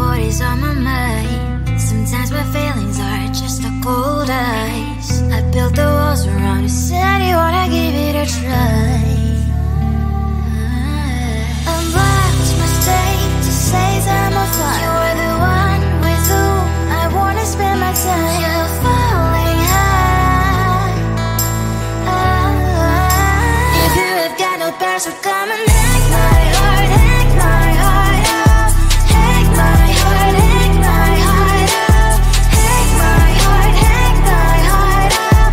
what is on my mind. Sometimes my feelings are just a cold ice. I built the walls around you, said you wanna give it a try. I watched my state to say I'm a fire. You were the one with whom I wanna spend my time. You're falling high. If you have got no parents, so come and hack my heart, hack my heart out. Hack my heart, hack my heart out. Hack my heart, hack my heart out.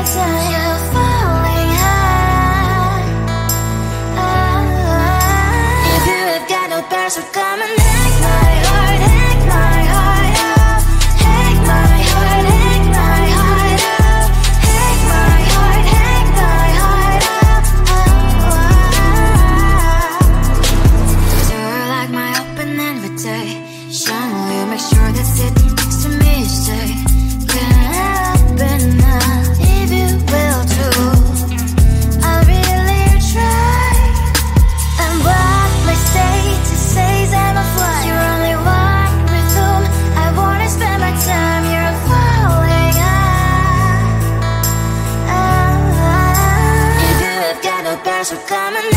time you're falling high. If you have got no power, so come and hack my heart, hack my heart out. Hack my heart, hack my heart out. Hack my heart, hack my heart out. You're like my open invitation. Will you make sure that sitting next to me is safe? Can I open up if you will too? I'll really try. And what they say to say is I'm a fly. You're only one with whom I wanna spend my time. You're falling high. If you have got no power, so come and